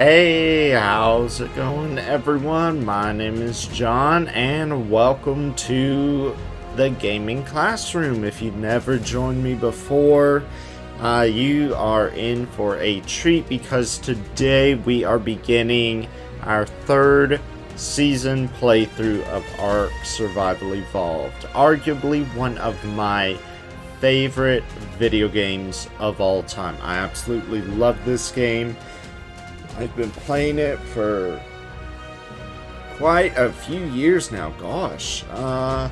Hey, how's it going, everyone? My name is John, and welcome to the gaming classroom. If you've never joined me before, you are in for a treat because today we are beginning our third season playthrough of ARK Survival Evolved. Arguably one of my favorite video games of all time. I absolutely love this game. I've been playing it for quite a few years now. Gosh, I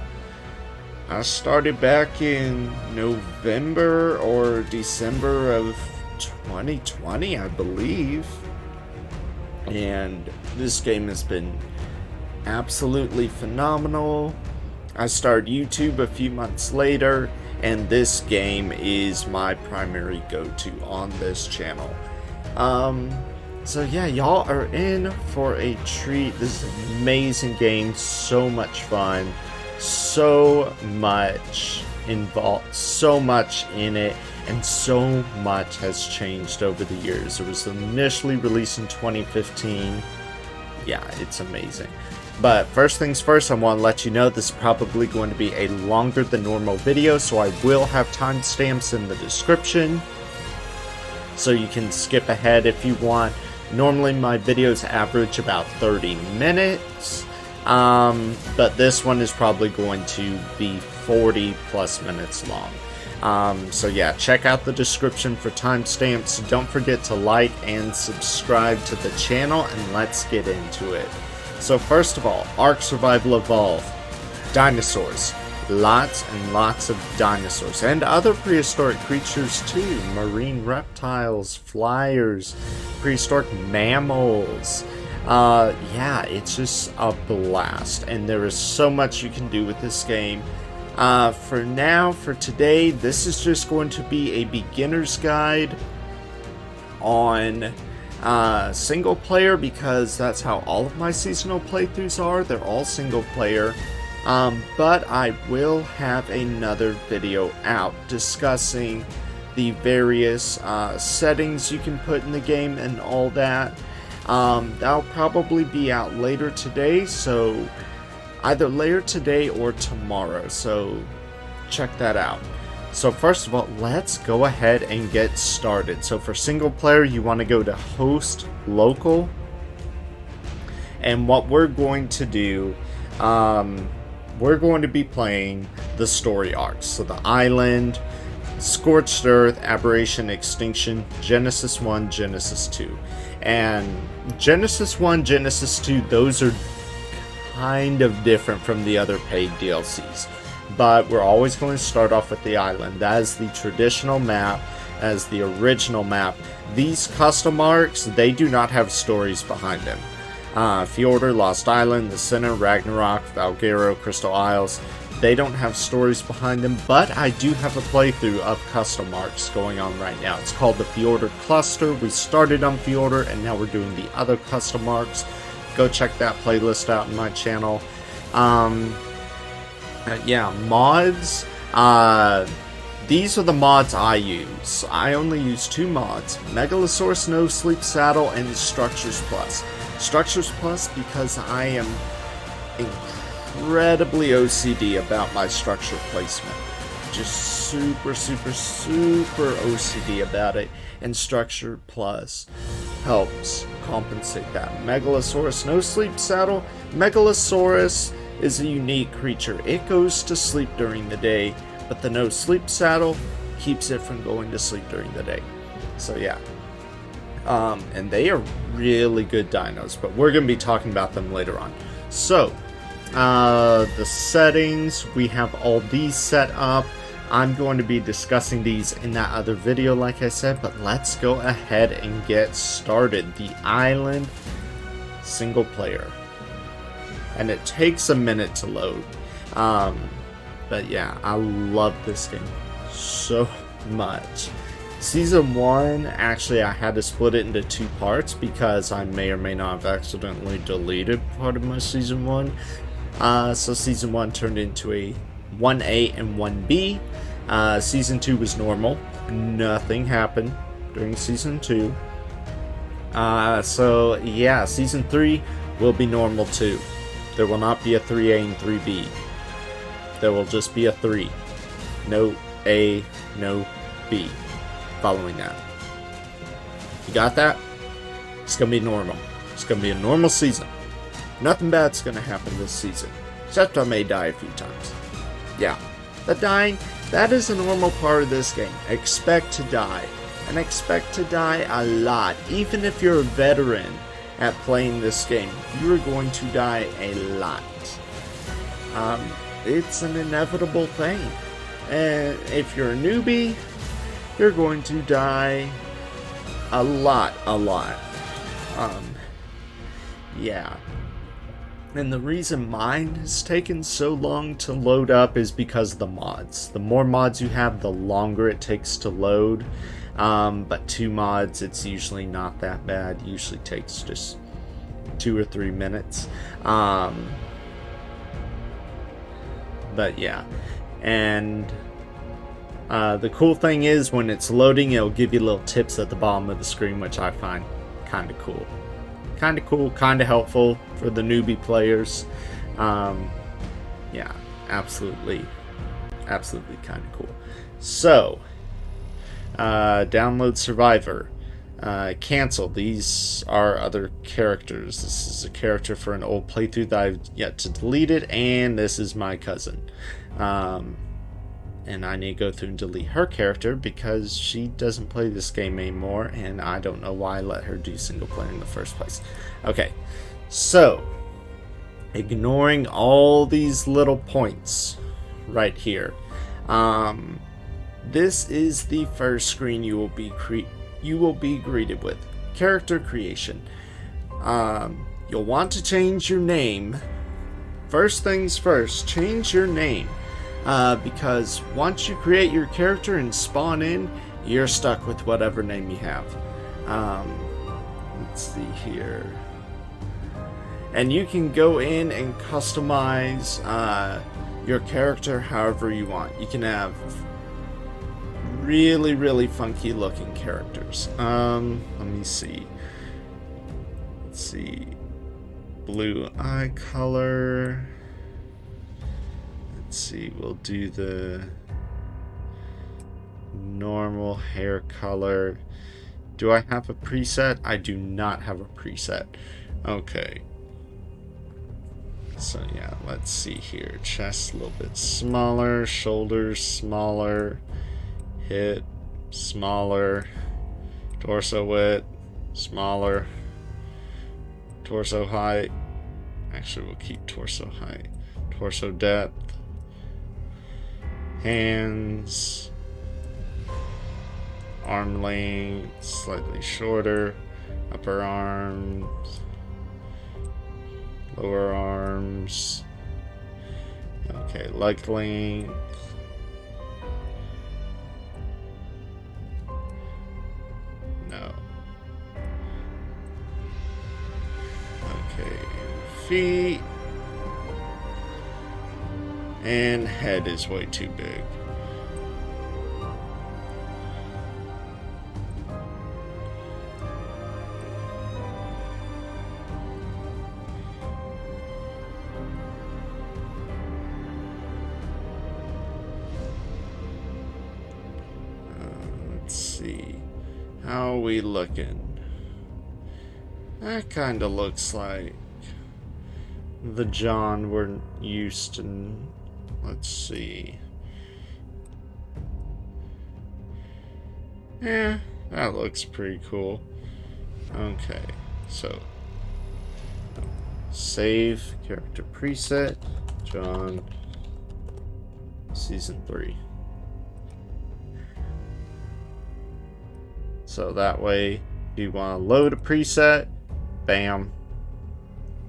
started back in November or December of 2020, I believe. And this game has been absolutely phenomenal. I started YouTube a few months later, and this game is my primary go-to on this channel. So yeah, y'all are in for a treat. This is an amazing game, so much fun, so much involved, so much in it, and so much has changed over the years. It was initially released in 2015. Yeah, it's amazing. But first things first, I want to let you know this is probably going to be a longer than normal video, so I will have timestamps in the description, so you can skip ahead if you want. Normally my videos average about 30 minutes, but this one is probably going to be 40 plus minutes long. So yeah, check out the description for timestamps. Don't forget to like and subscribe to the channel, and let's get into it. So first of all, ARK Survival Evolved. Dinosaurs. Lots and lots of dinosaurs and other prehistoric creatures too. Marine reptiles, flyers, prehistoric mammals. Yeah, it's just a blast, and there is so much you can do with this game. For today, this is just going to be a beginner's guide on single player, because that's how all of my seasonal playthroughs are. They're all single player. But I will have another video out discussing the various settings you can put in the game and all that. That'll probably be out later today, so either later today or tomorrow, so check that out. So first of all, let's go ahead and get started. So for single player, you want to go to host local, and what we're going to do, we're going to be playing the story arcs. So the Island, Scorched Earth, Aberration, Extinction, Genesis 1, Genesis 2. And Genesis 1, Genesis 2, those are kind of different from the other paid DLCs. But we're always going to start off with the Island. That is the traditional map, as the original map. These custom arcs, they do not have stories behind them. Fjordur, Lost Island, The Sinner, Ragnarok, Valgero, Crystal Isles, they don't have stories behind them, but I do have a playthrough of custom arcs going on right now. It's called the Fjordur Cluster. We started on Fjordur, and now we're doing the other custom arcs. Go check that playlist out on my channel. Yeah, mods. These are the mods I use. I only use two mods: Megalosaurus No Sleep Saddle and Structures Plus. Structures Plus because I am incredibly OCD about my structure placement. Just super OCD about it, and Structure Plus helps compensate that. Megalosaurus No Sleep Saddle. Megalosaurus is a unique creature. It goes to sleep during the day, but the No Sleep Saddle keeps it from going to sleep during the day. So yeah. And they are really good dinos, but we're going to be talking about them later on. So, the settings, we have all these set up. I'm going to be discussing these in that other video, like I said, but let's go ahead and get started. The Island single player. And it takes a minute to load. But yeah, I love this game so much. Season 1, actually I had to split it into two parts because I may or may not have accidentally deleted part of my Season 1. So Season 1 turned into a 1A and 1B. Season 2 was normal. Nothing happened during Season 2. So yeah, season 3 will be normal too. There will not be a 3A and 3B. There will just be a 3. No A, no B. Following that. You got that? It's gonna be normal. It's gonna be a normal season. Nothing bad's gonna happen this season. Except I may die a few times. Yeah. The dying, that is a normal part of this game. Expect to die. And expect to die a lot. Even if you're a veteran at playing this game, you are going to die a lot. It's an inevitable thing. And if you're a newbie, you're going to die a lot. Yeah. And the reason mine has taken so long to load up is because of the mods. The more mods you have, the longer it takes to load. But 2 mods, it's usually not that bad. Usually takes just 2 or 3 minutes. But yeah. And the cool thing is when it's loading, it'll give you little tips at the bottom of the screen, which I find kind of cool. Kind of cool, kind of helpful for the newbie players. Yeah, absolutely kind of cool. So, download Survivor. Cancel. These are other characters. This is a character for an old playthrough that I've yet to delete it, and this is my cousin. And I need to go through and delete her character because she doesn't play this game anymore, and I don't know why I let her do single player in the first place. Okay, so ignoring all these little points right here, this is the first screen you will be greeted with. Character creation. You'll want to change your name. First things first, change your name. Because once you create your character and spawn in, you're stuck with whatever name you have. Let's see here. And you can go in and customize your character however you want. You can have really, really funky looking characters. Let me see. Let's see. Blue eye color. Let's see, we'll do the normal hair color. Do I have a preset? I do not have a preset. Okay. So yeah, let's see here. Chest a little bit smaller, shoulders smaller, hip smaller, torso width smaller, torso height. Actually, we'll keep torso height. Torso depth. Hands, arm length slightly shorter, upper arms, lower arms. Okay, leg length. No. Okay, feet. And head is way too big. Let's see. How are we looking? That kind of looks like the John we're used to. Let's see. Yeah, that looks pretty cool. Okay, so save character preset, John, season 3. So that way, if you want to load a preset, bam,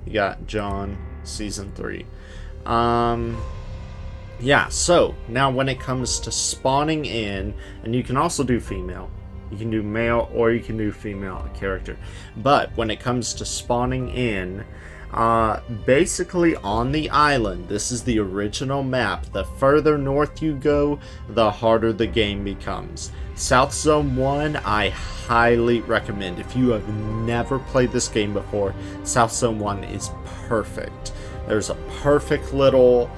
you got John, season 3. Yeah, so now when it comes to spawning in, and you can also do female, you can do male or you can do female character, but when it comes to spawning in, Basically on the island, this is the original map. The further north you go, the harder the game becomes. South Zone 1, I highly recommend. If you have never played this game before, South Zone 1 is perfect. There's a perfect little,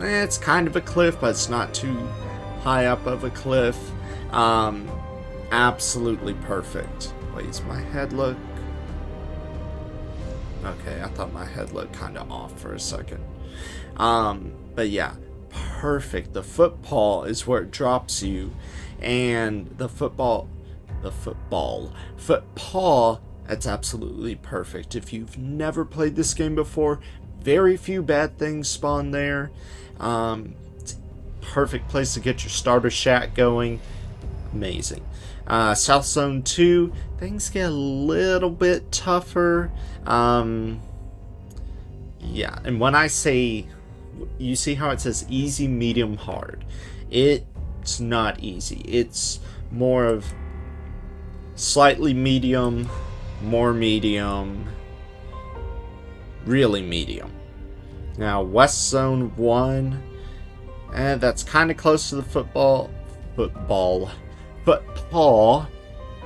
it's kind of a cliff, but it's not too high up of a cliff. Absolutely perfect. Wait, does my head look... Okay, I thought my head looked kind of off for a second. But yeah, perfect. The footpaw is where it drops you, and the footpaw, that's absolutely perfect. If you've never played this game before, very few bad things spawn there. It's a perfect place to get your starter shack going. Amazing. South Zone 2, things get a little bit tougher. Yeah, and when I say, you see how it says easy, medium, hard. It's not easy. It's more of slightly medium, more medium, really medium. Now, West Zone 1, that's kind of close to the footpaw.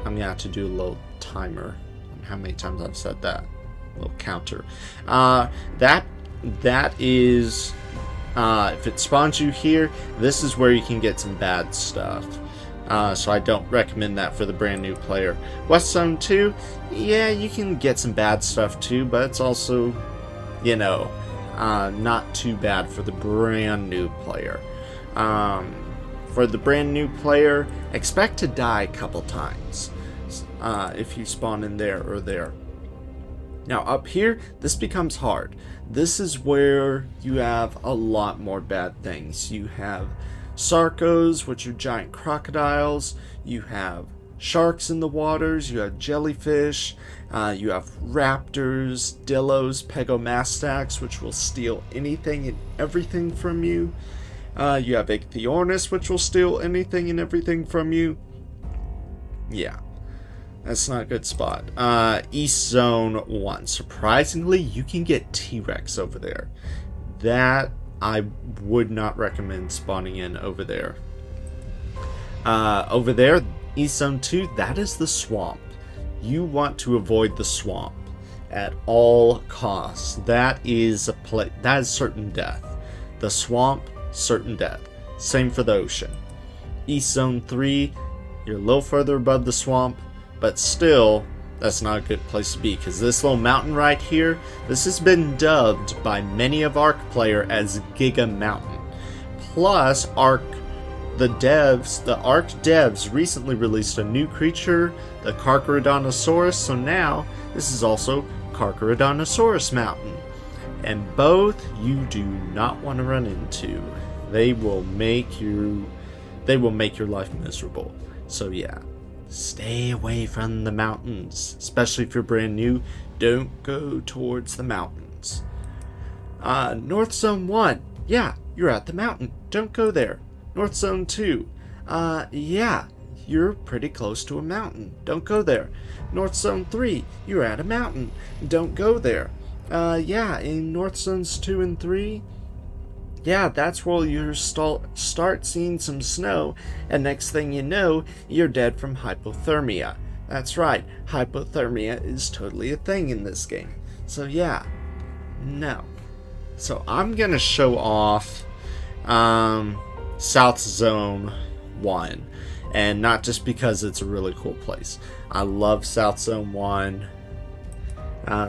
I'm gonna have to do a little timer on how many times I've said that. A little counter. That is, if it spawns you here, this is where you can get some bad stuff. So I don't recommend that for the brand new player. West Zone 2, yeah, you can get some bad stuff too, but it's also, you know, not too bad for the brand new player. For the brand new player, expect to die a couple times if you spawn in there or there. Now up here, this becomes hard. This is where you have a lot more bad things. You have sarcos, which are giant crocodiles. You have sharks in the waters. You have jellyfish. You have raptors, dillos, pegomastax, which will steal anything and everything from you. You have Ichthyornis, which will steal anything and everything from you. Yeah, that's not a good spot. East Zone 1. Surprisingly, you can get T-Rex over there. That I would not recommend spawning in over there. Over there, East Zone 2, that is the swamp. You want to avoid the swamp at all costs. That is that is certain death. The swamp, certain death. Same for the ocean. East Zone 3, you're a little further above the swamp, but still, that's not a good place to be, because this little mountain right here, this has been dubbed by many of ARK player as Giga Mountain. Plus, the ARK devs recently released a new creature, the Carcharodontosaurus, so now this is also Carcharodontosaurus Mountain. And both you do not want to run into. They will make your life miserable. So yeah, stay away from the mountains, especially if you're brand new. Don't go towards the mountains. North Zone 1, yeah, you're at the mountain. Don't go there. North Zone 2, yeah, you're pretty close to a mountain. Don't go there. North Zone 3, you're at a mountain. Don't go there. Yeah, in North Zones 2 and 3, yeah, that's where you start seeing some snow, and next thing you know, you're dead from hypothermia. That's right, hypothermia is totally a thing in this game. So yeah, no. So I'm gonna show off South Zone 1, and not just because it's a really cool place. I love South Zone 1.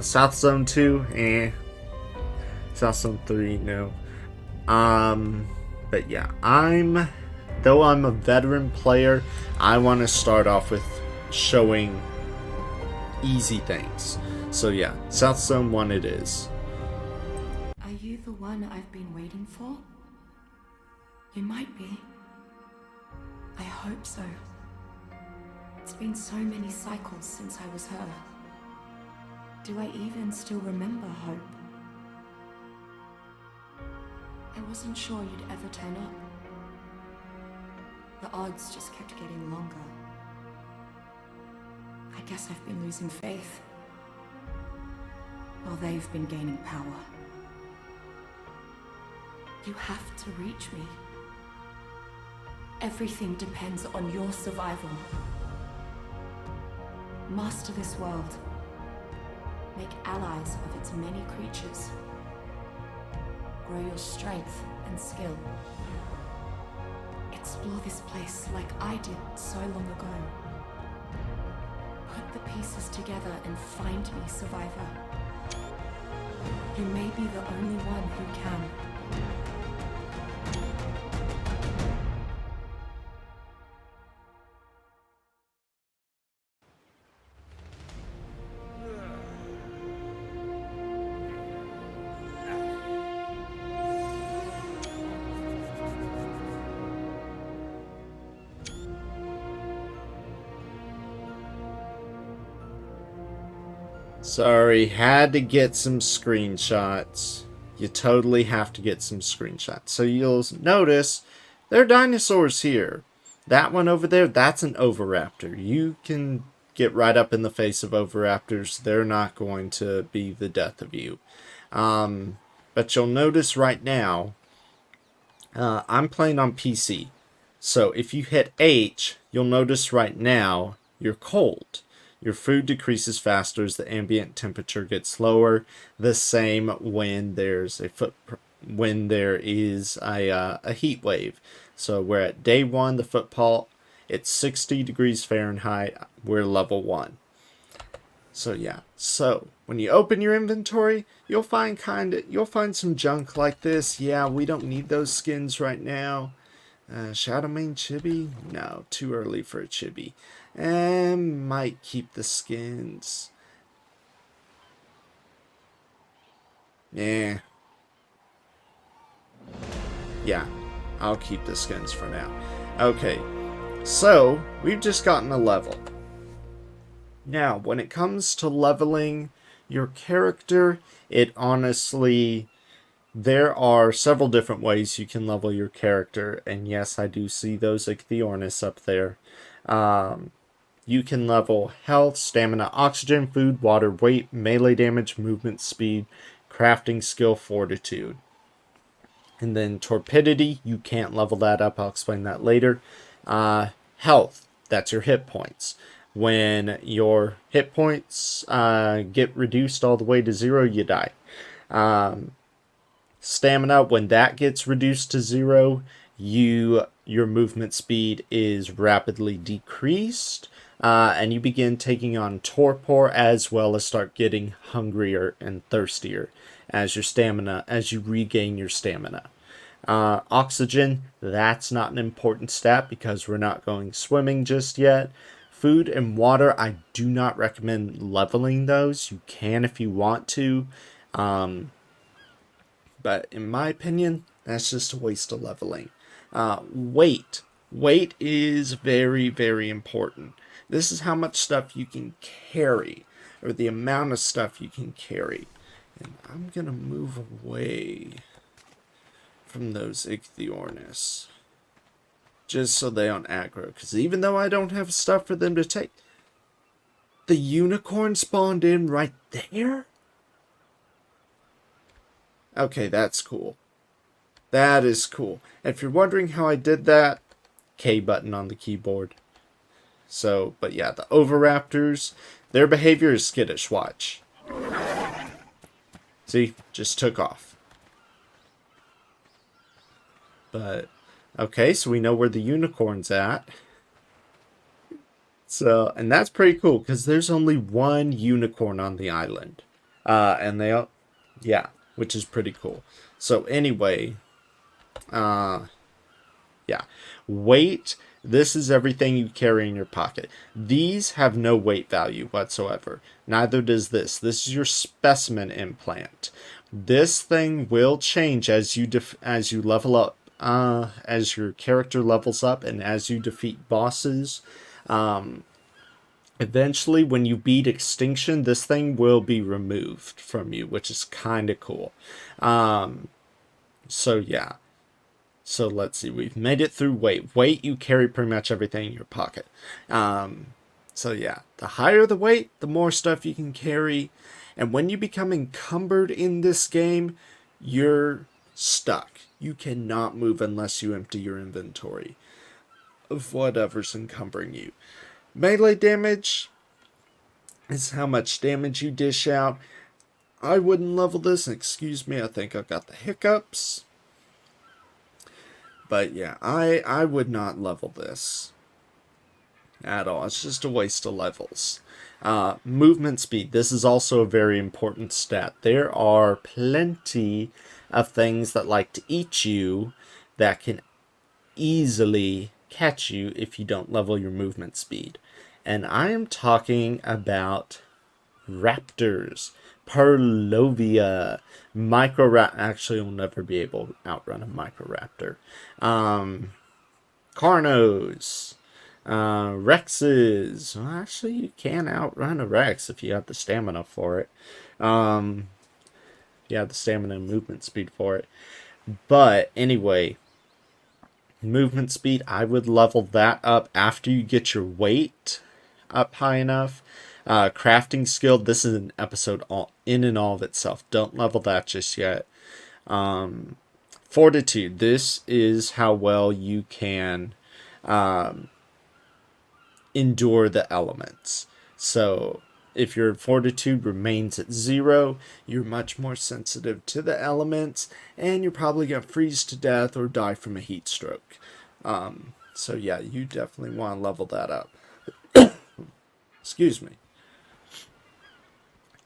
South Zone 2, South Zone 3, no. But yeah, though I'm a veteran player, I want to start off with showing easy things. So yeah, South Zone 1 it is. Are you the one I've been waiting for? You might be. I hope so. It's been so many cycles since I was her. Do I even still remember Hope? I wasn't sure you'd ever turn up. The odds just kept getting longer. I guess I've been losing faith. while they've been gaining power. You have to reach me. Everything depends on your survival. Master this world. Make allies of its many creatures. Grow your strength and skill. Explore this place like I did so long ago. Put the pieces together and find me, survivor. You may be the only one who can. Sorry, had to get some screenshots. You totally have to get some screenshots. So you'll notice there are dinosaurs here. That one over there, that's an oviraptor. You can get right up in the face of oviraptors. They're not going to be the death of you. But you'll notice right now, I'm playing on PC. So if you hit H, you'll notice right now you're cold. Your food decreases faster as the ambient temperature gets lower. The same when there's a a heat wave. So we're at day 1, the Footpaw. It's 60 degrees Fahrenheit. We're level 1. So yeah. So when you open your inventory, you'll find some junk like this. Yeah, we don't need those skins right now. Shadowmane chibi? No, too early for a chibi. And might keep the skins. Yeah. Yeah, I'll keep the skins for now. Okay, so we've just gotten a level. Now, when it comes to leveling your character, it honestly... There are several different ways you can level your character, and yes, I do see those Ichthyornis up there. You can level health, stamina, oxygen, food, water, weight, melee damage, movement speed, crafting skill, fortitude. And then torpidity, you can't level that up. I'll explain that later. Health, that's your hit points. When your hit points get reduced all the way to 0, you die. Stamina, when that gets reduced to 0, your movement speed is rapidly decreased, and you begin taking on torpor as well as start getting hungrier and thirstier as you regain your stamina. Oxygen, that's not an important stat because we're not going swimming just yet. Food and water, I do not recommend leveling those. You can if you want to. But in my opinion, that's just a waste of leveling. Weight. Weight is very, very important. This is how much stuff you can carry, or the amount of stuff you can carry. And I'm going to move away from those Ichthyornis, just so they don't aggro. Because even though I don't have stuff for them to take, the unicorn spawned in right there? Okay, that's cool. That is cool. If you're wondering how I did that, K button on the keyboard. So, but yeah, the oviraptors, their behavior is skittish. Watch. See, just took off. But, okay, so we know where the unicorn's at. So, and that's pretty cool, because there's only one unicorn on the island. And they all, yeah, which is pretty cool. So anyway, yeah, weight, this is everything you carry in your pocket. These have no weight value whatsoever. Neither does this. This is your specimen implant. This thing will change as you level up, as your character levels up and as you defeat bosses. Eventually, when you beat extinction, this thing will be removed from you, which is kind of cool. So yeah. So let's see, we've made it through weight. Weight, you carry pretty much everything in your pocket. So yeah, the higher the weight, the more stuff you can carry. And when you become encumbered in this game, you're stuck. You cannot move unless you empty your inventory of whatever's encumbering you. Melee damage is how much damage you dish out. I wouldn't level this. Excuse me, I think I've got the hiccups. But yeah, I would not level this at all. It's just a waste of levels. Movement speed. This is also a very important stat. There are plenty of things that like to eat you that can easily catch you if you don't level your movement speed. And I am talking about raptors, Parlovia, actually you'll never be able to outrun a microraptor. Carnos, Rexes. Well, actually, you can outrun a Rex if you have the stamina for it. You have the stamina and movement speed for it. But anyway, movement speed, I would level that up after you get your weight up high enough. Crafting skill, this is an episode all in and all of itself. Don't level that just yet. Fortitude, this is how well you can endure the elements. So if your fortitude remains at 0, you're much more sensitive to the elements, and you're probably going to freeze to death or die from a heat stroke. So yeah, you definitely want to level that up. Excuse me.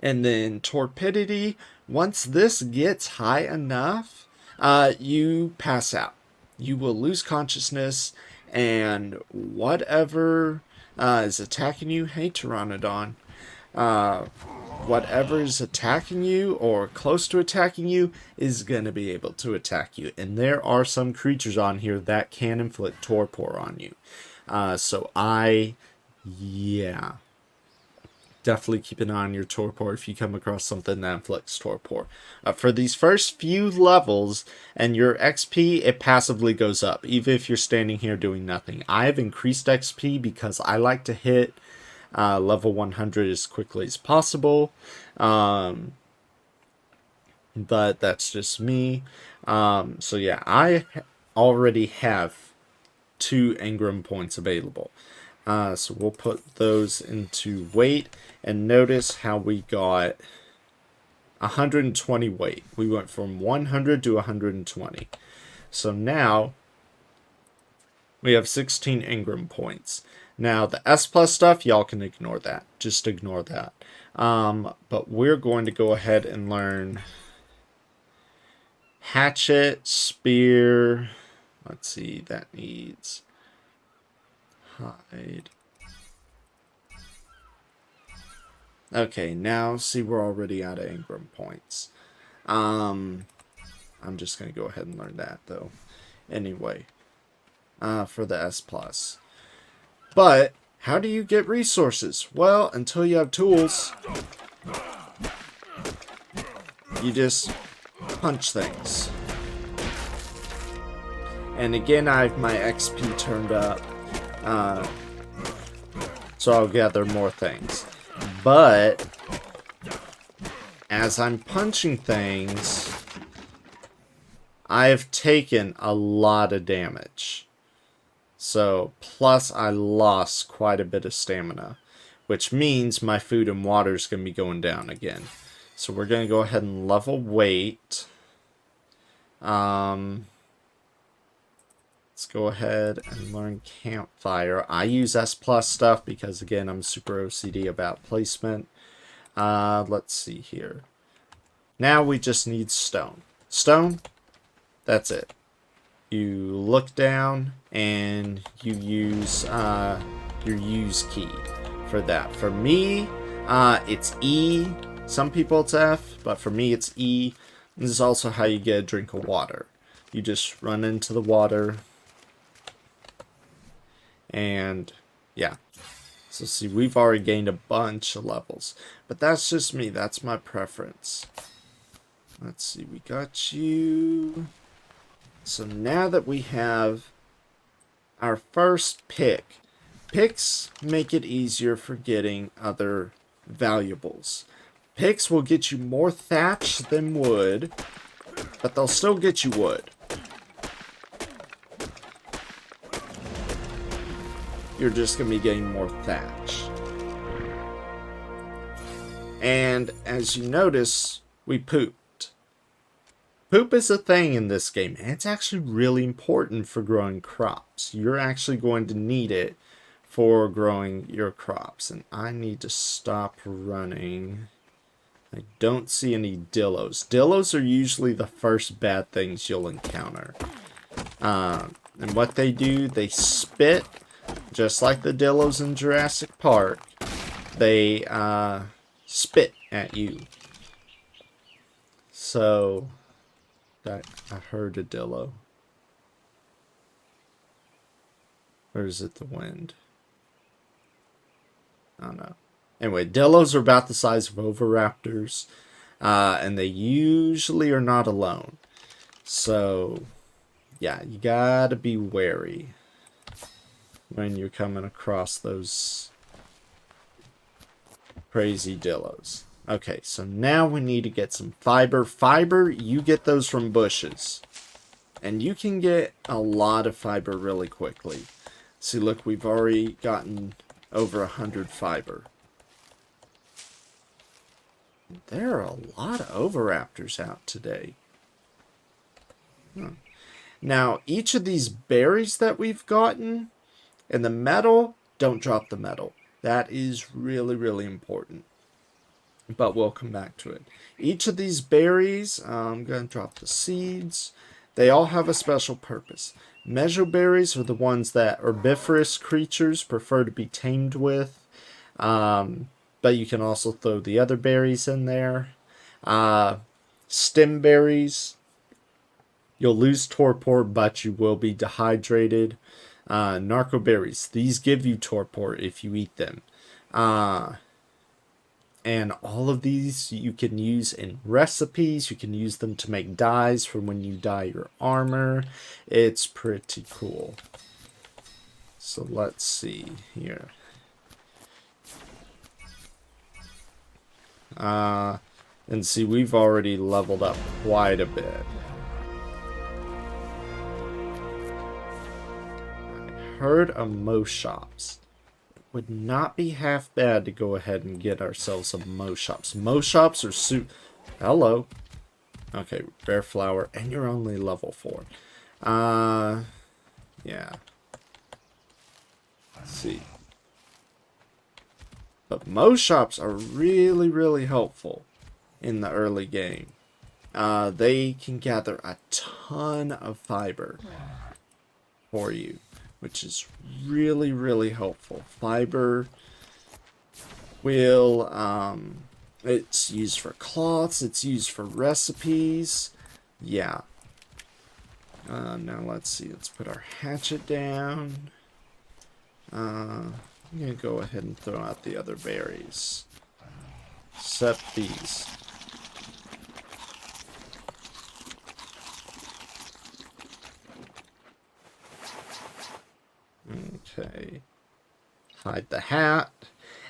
And then torpidity, once this gets high enough, you pass out. You will lose consciousness, and whatever is attacking you, hey Pteranodon, whatever is attacking you or close to attacking you is going to be able to attack you. And there are some creatures on here that can inflict torpor on you. Yeah. Definitely keep an eye on your torpor if you come across something that inflicts torpor. For these first few levels and your XP, it passively goes up, even if you're standing here doing nothing. I have increased XP because I like to hit level 100 as quickly as possible. But that's just me. So yeah, I already have 2 engram points available. So we'll put those into weight, and notice how we got 120 weight. We went from 100 to 120. So now we have 16 engram points. Now the S plus stuff, y'all can ignore that. Just ignore that. But we're going to go ahead and learn hatchet, spear. Let's see, that needs hide. Okay, now see we're already out of engram points. I'm just going to go ahead and learn that though. Anyway, for the S plus. But how do you get resources? Well, until you have tools, you just punch things. And again, I have my XP turned up. So I'll gather more things. But as I'm punching things, I've taken a lot of damage. So, plus I lost quite a bit of stamina, which means my food and water is going to be going down again. So we're going to go ahead and level weight. Let's go ahead and learn campfire. I use S plus stuff because, again, I'm super OCD about placement. Let's see here. Now we just need stone. Stone, that's it. You look down and you use your use key for that. For me, it's E. Some people it's F, but for me it's E. This is also how you get a drink of water. You just run into the water. And yeah. So see, we've already gained a bunch of levels. But that's just me. That's my preference. Let's see, we got you. So now that we have our first pick, picks make it easier for getting other valuables. Picks will get you more thatch than wood, but they'll still get you wood. You're just going to be getting more thatch. And as you notice, we pooped. Poop is a thing in this game, and it's actually really important for growing crops. You're actually going to need it for growing your crops. And I need to stop running. I don't see any dillos. Dillos are usually the first bad things you'll encounter. And what they do, they spit, just like the dillos in Jurassic Park. They spit at you. So, I heard a dillo. Or is it the wind? I don't know. Anyway, dillos are about the size of oviraptors. And they usually are not alone. So, yeah, you gotta be wary when you're coming across those crazy dillos. Okay, so now we need to get some fiber. Fiber, you get those from bushes. And you can get a lot of fiber really quickly. See, look, we've already gotten over 100 fiber. There are a lot of oviraptors out today. Now, each of these berries that we've gotten, and the metal, don't drop the metal. That is really, really important. But we'll come back to it. Each of these berries, I'm going to drop the seeds. They all have a special purpose. Mejoberries are the ones that herbivorous creatures prefer to be tamed with. But you can also throw the other berries in there. Stem berries, you'll lose torpor, but you will be dehydrated. Narcoberries, these give you torpor if you eat them. And all of these you can use in recipes. You can use them to make dyes for when you dye your armor. It's pretty cool. So let's see here. And see, we've already leveled up quite a bit. I heard of Mo shops. Would not be half bad to go ahead and get ourselves some Mo shops. Mo shops are Hello. Okay, rare flower, and you're only level 4. Yeah. Let's see. But Mo shops are really, really helpful in the early game. They can gather a ton of fiber for you, which is really, really helpful. Fiber will, it's used for cloths, it's used for recipes. Yeah. Now let's see, let's put our hatchet down. I'm going to go ahead and throw out the other berries. Except these. Okay. Hide the hat.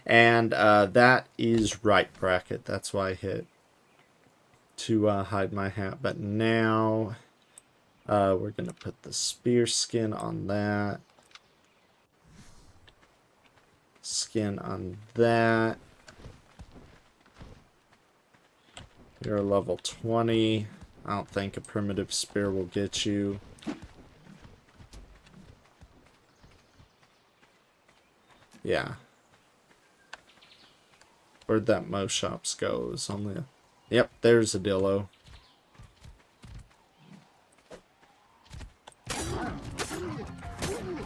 And that is right bracket. That's why I hit to hide my hat. But now we're going to put the spear skin on that. Skin on that. You're level 20. I don't think a primitive spear will get you. Yeah. Where'd that Mo shops go? It's on the... Yep, there's a dillo.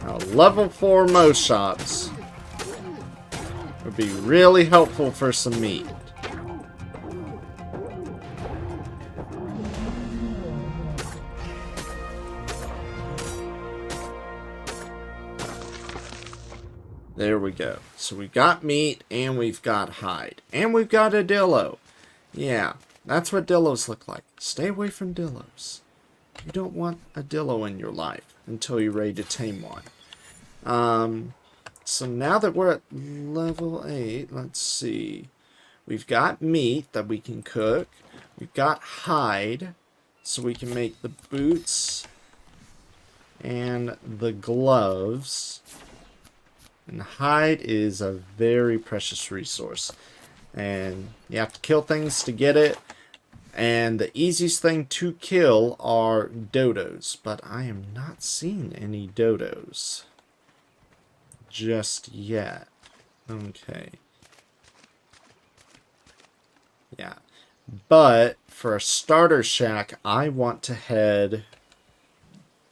Now, level 4 Mo shops would be really helpful for some meat. There we go. So we got meat, and we've got hide. And we've got a dillo. Yeah, that's what dillos look like. Stay away from dillos. You don't want a dillo in your life until you're ready to tame one. So now that we're at level 8, let's see. We've got meat that we can cook. We've got hide, so we can make the boots and the gloves. And hide is a very precious resource. And you have to kill things to get it. And the easiest thing to kill are dodos. But I am not seeing any dodos just yet. Okay. Yeah. But for a starter shack, I want to head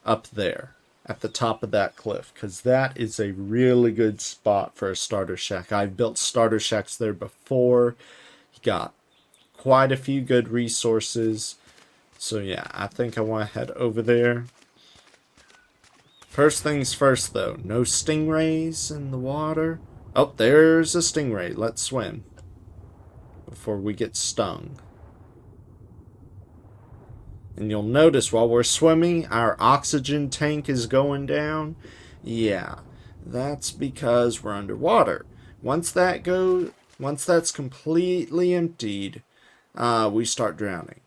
up there at the top of that cliff, because that is a really good spot for a starter shack. I've built starter shacks there before. You got quite a few good resources. So yeah, I think I want to head over there. First things first though, no stingrays in the water. Oh, there's a stingray. Let's swim before we get stung. And you'll notice while we're swimming, our oxygen tank is going down. Yeah, that's because we're underwater. Once that's completely emptied, we start drowning.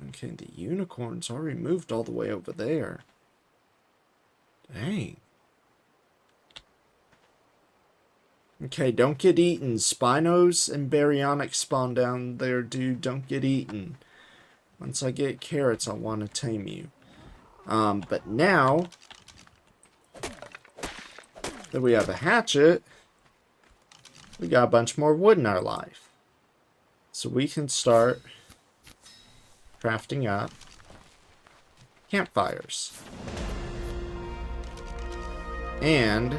Okay, the unicorn's already moved all the way over there. Dang. Okay, don't get eaten. Spinos and baryonyx spawn down there, dude. Don't get eaten. Once I get carrots, I want to tame you. But now that we have a hatchet, we got a bunch more wood in our life. So we can start crafting up campfires. And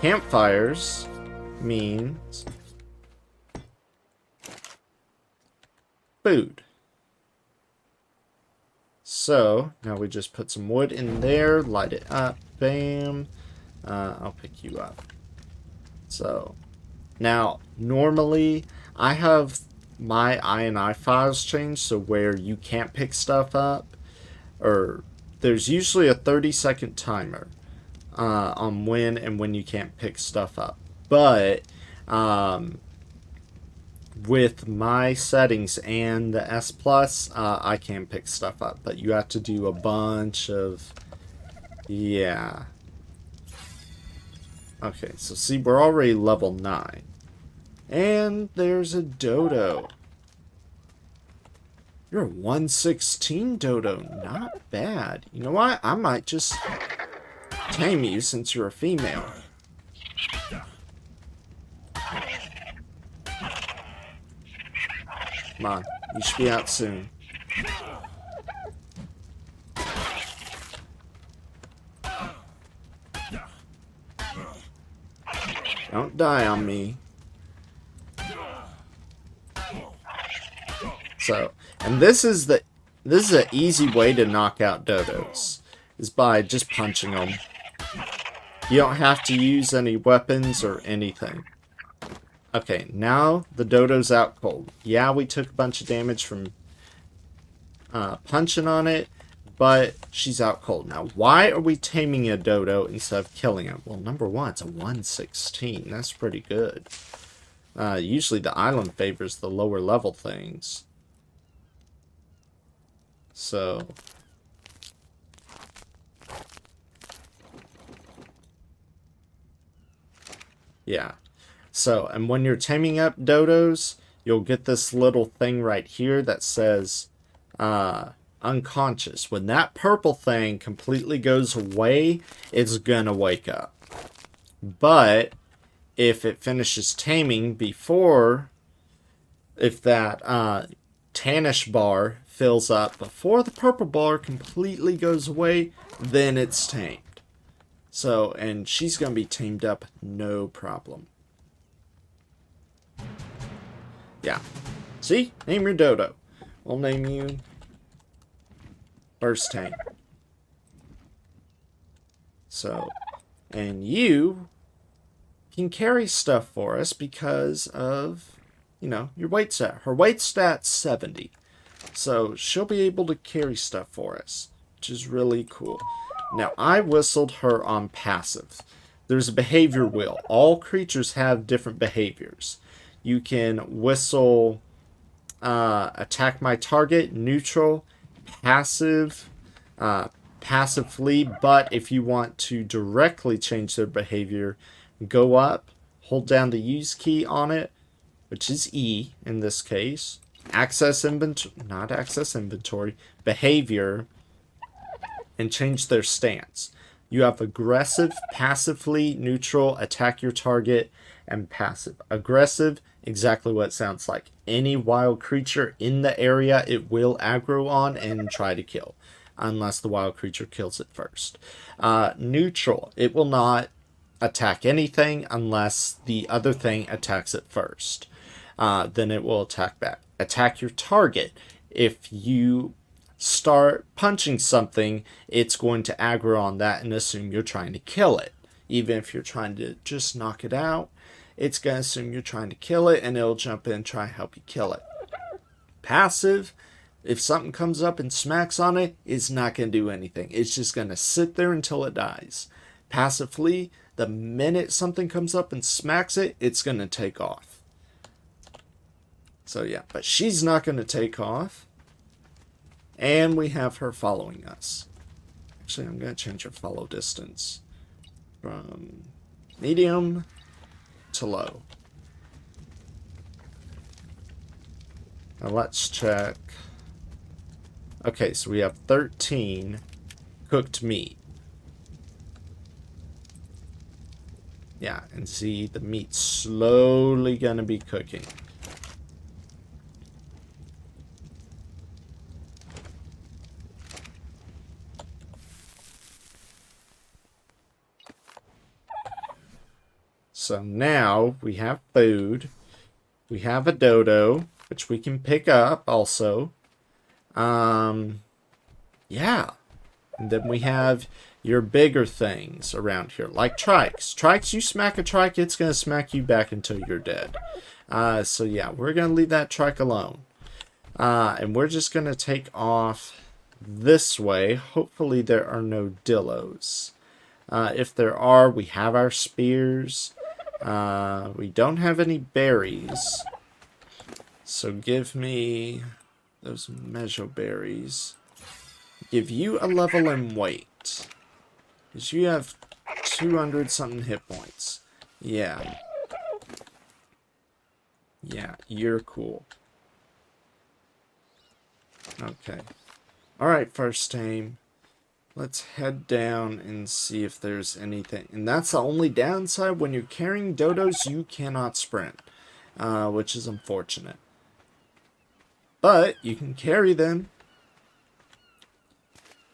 campfires means food. So, now we just put some wood in there, light it up, bam. I'll pick you up. So, now, normally, I have my INI files changed, so where you can't pick stuff up, or there's usually a 30-second timer on when you can't pick stuff up. But, with my settings and the S Plus, I can pick stuff up, but you have to do a bunch of, yeah. Okay, so see, we're already level 9. And there's a dodo. You're a 116 dodo, not bad. You know what? I might just tame you since you're a female. Come on, you should be out soon. Don't die on me. So, and this is an easy way to knock out dodos, is by just punching them. You don't have to use any weapons or anything. Okay, now the dodo's out cold. Yeah, we took a bunch of damage from punching on it, but she's out cold. Now, why are we taming a dodo instead of killing it? Well, number one, it's a 116. That's pretty good. Usually the island favors the lower level things. So, yeah. So, and when you're taming up dodos, you'll get this little thing right here that says unconscious. When that purple thing completely goes away, it's gonna wake up. But if it finishes taming before, if that tannish bar fills up before the purple bar completely goes away, then it's tamed. So, and she's gonna be tamed up no problem. Yeah. See? Name your dodo. We'll name you First Tame. So, and you can carry stuff for us because of, you know, your weight stat. Her weight stat's 70. So, she'll be able to carry stuff for us, which is really cool. Now, I whistled her on passive. There's a behavior wheel. All creatures have different behaviors. you can whistle attack my target, neutral, passive, passively, but if you want to directly change their behavior, go up, hold down the use key on it, which is E in this case, access inventory, not access inventory, behavior, and change their stance. You have aggressive, passively, neutral, attack your target, and passive. Aggressive, exactly what it sounds like. Any wild creature in the area it will aggro on and try to kill, unless the wild creature kills it first. Neutral, it will not attack anything unless the other thing attacks it first. Then it will attack back. Attack your target. If you start punching something, it's going to aggro on that and assume you're trying to kill it. Even if you're trying to just knock it out, it's going to assume you're trying to kill it, and it'll jump in and try and help you kill it. Passive, if something comes up and smacks on it, it's not going to do anything. It's just going to sit there until it dies. Passively, the minute something comes up and smacks it, it's going to take off. So yeah, but she's not going to take off. And we have her following us. Actually, I'm going to change her follow distance from medium to low. Now let's check. Okay, so we have 13 cooked meat. Yeah, and see the meat's slowly going to be cooking. So now we have food. We have a dodo, which we can pick up also. Yeah. And then we have your bigger things around here, like trikes. Trikes, you smack a trike, it's going to smack you back until you're dead. So yeah, we're going to leave that trike alone. And we're just going to take off this way. Hopefully there are no dillos. If there are, we have our spears. We don't have any berries. So give me those measure berries. Give you a level in weight. Because you have 200 something hit points. Yeah. Yeah, you're cool. Okay. Alright, first aim. Let's head down and see if there's anything. And that's the only downside. When you're carrying dodos, you cannot sprint. Which is unfortunate. But you can carry them.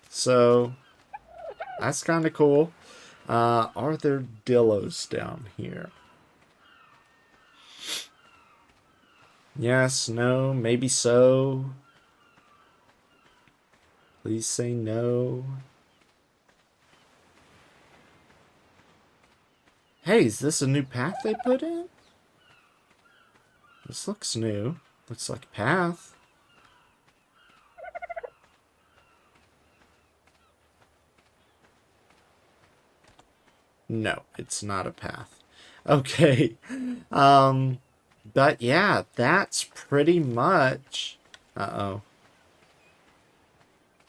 So, that's kind of cool. Are there dillos down here? Yes, no, maybe so. Please say no. Hey, is this a new path they put in? This looks new. Looks like a path. No, it's not a path. Okay. But yeah, that's pretty much... Uh-oh.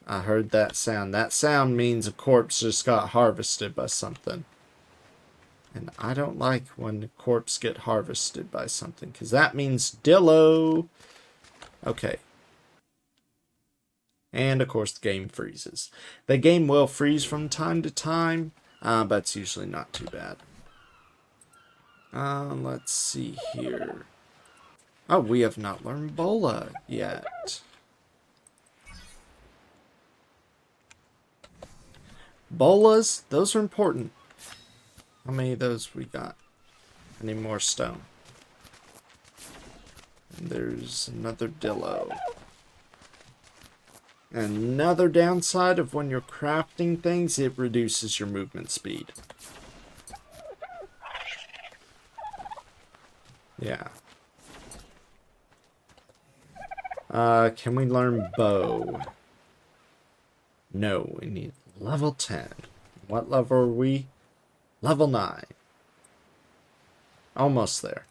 I heard that sound. That sound means a corpse just got harvested by something. And I don't like when the corpse get harvested by something, because that means Dillo. Okay. And of course the game freezes. The game will freeze from time to time, but it's usually not too bad. Let's see here. Oh, we have not learned Bola yet. Bolas, those are important. How many of those we got? I need more stone. And there's another Dillo. Another downside of when you're crafting things, it reduces your movement speed. Yeah. Can we learn bow? No, we need level 10. What level are we? Level 9. Almost there.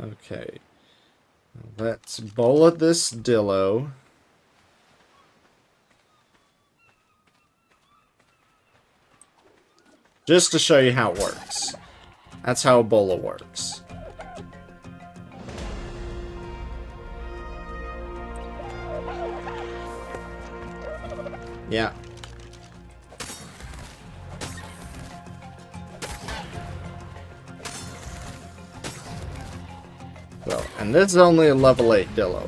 Okay. Let's bullet this Dillo. Just to show you how it works. That's how Ebola works. Yeah. So, and this is only a level 8 Dillo.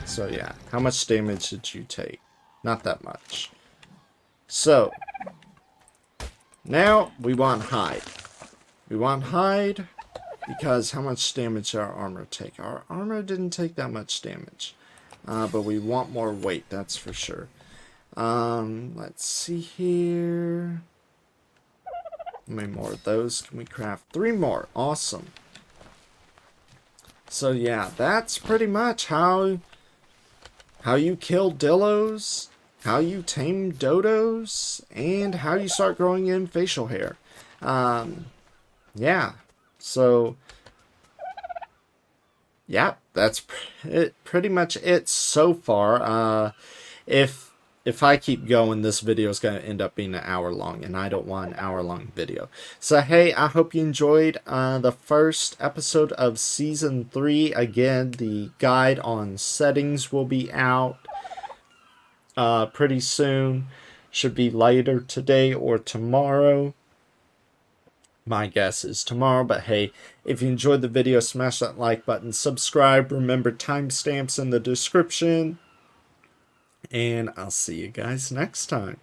So yeah, how much damage did you take? Not that much. So, now we want hide. We want hide because how much damage did our armor take? Our armor didn't take that much damage. But we want more weight, that's for sure. Let's see here. How many more of those can we craft? 3 more. Awesome. So yeah, that's pretty much how you kill Dillos, how you tame Dodos, and how you start growing in facial hair. Yeah. So yeah, that's pretty much it so far. If I keep going, this video is going to end up being an hour long, and I don't want an hour-long video. So, hey, I hope you enjoyed the first episode of Season 3. Again, the guide on settings will be out pretty soon. Should be later today or tomorrow. My guess is tomorrow, but hey, if you enjoyed the video, smash that like button, subscribe. Remember, timestamps in the description. And I'll see you guys next time.